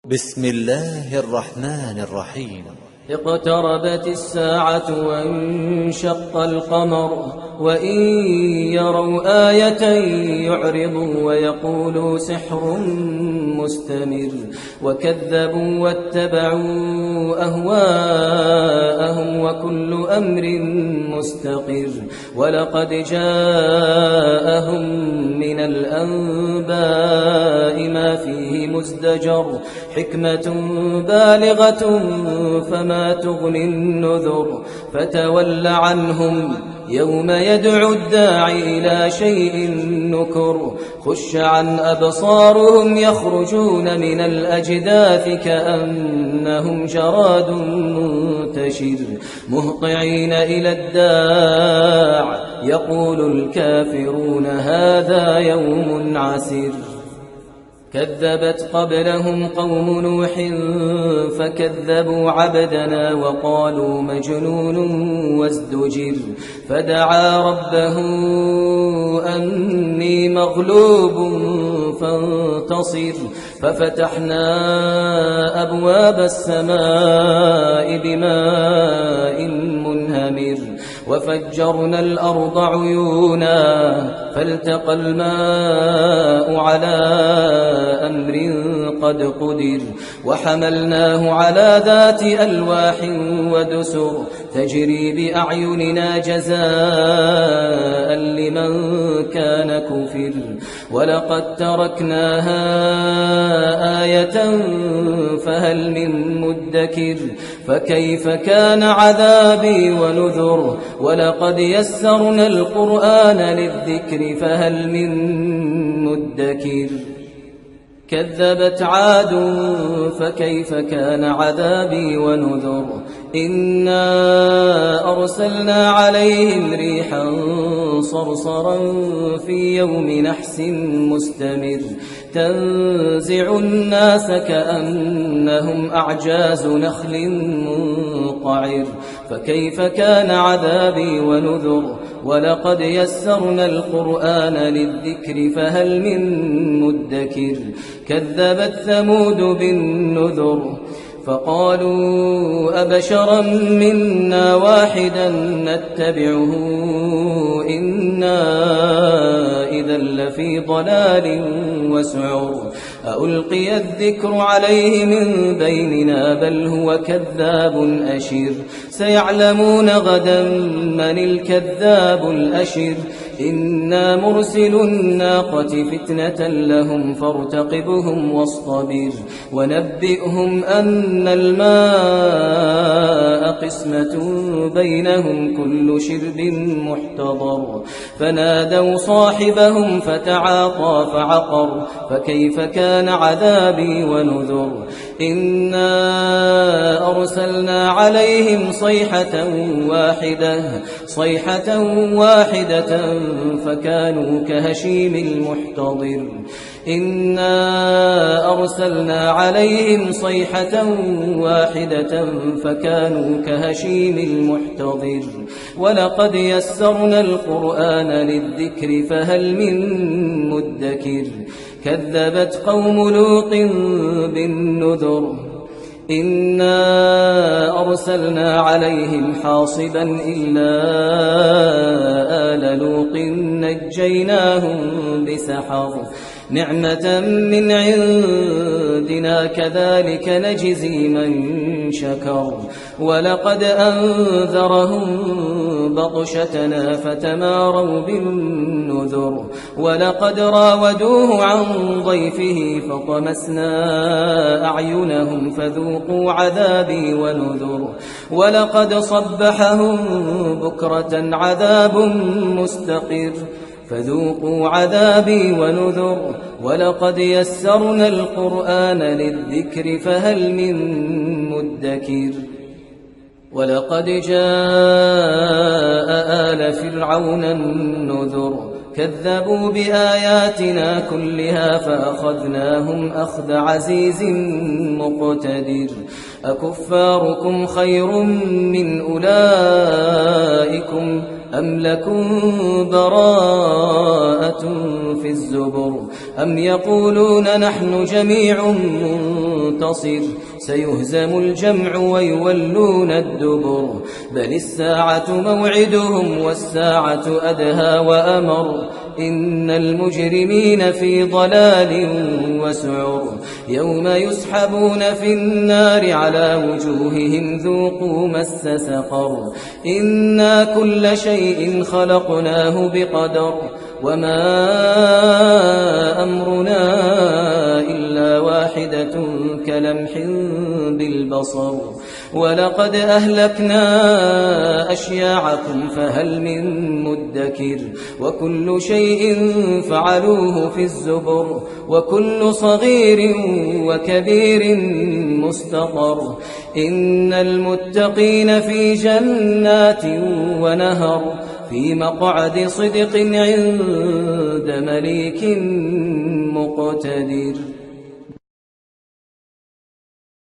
بسم الله الرحمن الرحيم. اقتربت الساعة وانشق القمر وإن يروا آية يعرضوا ويقولوا سحر مستمر وكذبوا واتبعوا أهواءهم وكل أمر مستقر ولقد جاءهم من الأنباء ما فيه مزدجر حكمة بالغة فما تغني النذر فتول عنهم يوم يدعو الداعي إلى شيء نكر خش عن أبصارهم يخرجون من الأجداث كأنهم جراد منتشر مهطعين إلى الداع يقول الكافرون هذا يوم عسير كذبت قبلهم قوم نوح فكذبوا عبدنا وقالوا مجنون وازدجر فدعا ربه أني مغلوب فانتصر ففتحنا أبواب السماء بماء منهمر وفجرنا الأرض عيونا فالتقى الماء على أمر قد قدر وحملناه على ذات ألواح ودسر تجري بأعيننا جزاء لمن كان كفر ولقد تركناها آية فهل من مدكر فكيف كان عذابي ونذر ولقد يسرنا القرآن للذكر فهل من مدكر كذبت عاد فكيف كان عذابي ونذر إنا أرسلنا عليهم ريحا صرصرا في يوم نحس مستمر تنزع الناس كأنهم أعجاز نخل منقعر فكيف كان عذابي ونذر ولقد يسرنا القرآن للذكر فهل من مدكر كذبت ثمود بالنذر فقالوا أبشرا منا واحدا نتبعه إنا إذا لفي ضلال وسعر ألقي الذكر عليه من بيننا بل هو كذاب أشر سيعلمون غدا من الكذاب الأشر إنا مرسل الناقة فتنة لهم فارتقبهم واصطبر ونبئهم أن الماء قسمة بينهم كل شرب محتضر فنادوا صاحبهم فتعاطى فعقر فكيف كان عذابي ونذر إنا أرسلنا عليهم صيحة واحدة فكانوا كهشيم المحتضر إنا أرسلنا عليهم صيحة واحدة فكانوا كهشيم المحتضر ولقد يسرنا القرآن للذكر فهل من مدكر كذبت قوم لوط بالنذر إنا أرسلنا عليهم حاصبا إلا آل لوط نجيناهم بسحر نعمة من عندنا كذلك نجزي من شكر ولقد أنذرهم بطشتنا فتماروا بالنذر ولقد راودوه عن ضيفه فطمسنا أعينهم فذوقوا عذابي ونذر ولقد صبحهم بكرة عذاب مستقر فذوقوا عذابي ونذر ولقد يسرنا القرآن للذكر فهل من مدكر ولقد جاء آل فرعون النذر كذبوا بآياتنا كلها فأخذناهم أخذ عزيز مقتدر أكفاركم خير من أولئكم أم لكم براءة في الزبر أم يقولون نحن جميع منتصر منتصر سيهزم الجمع ويولون الدبر بل الساعة موعدهم والساعة أدهى وأمر إن المجرمين في ضلال وسعر يوم يسحبون في النار على وجوههم ذوقوا مس سقر إنا كل شيء خلقناه بقدر وما أمرنا إلا واحدة كلمح بالبصر ولقد أهلكنا أشياعكم فهل من مدكر وكل شيء فعلوه في الزبر وكل صغير وكبير مستقر إن المتقين في جنات ونهر في مقعد صدق عند مليك مقتدر.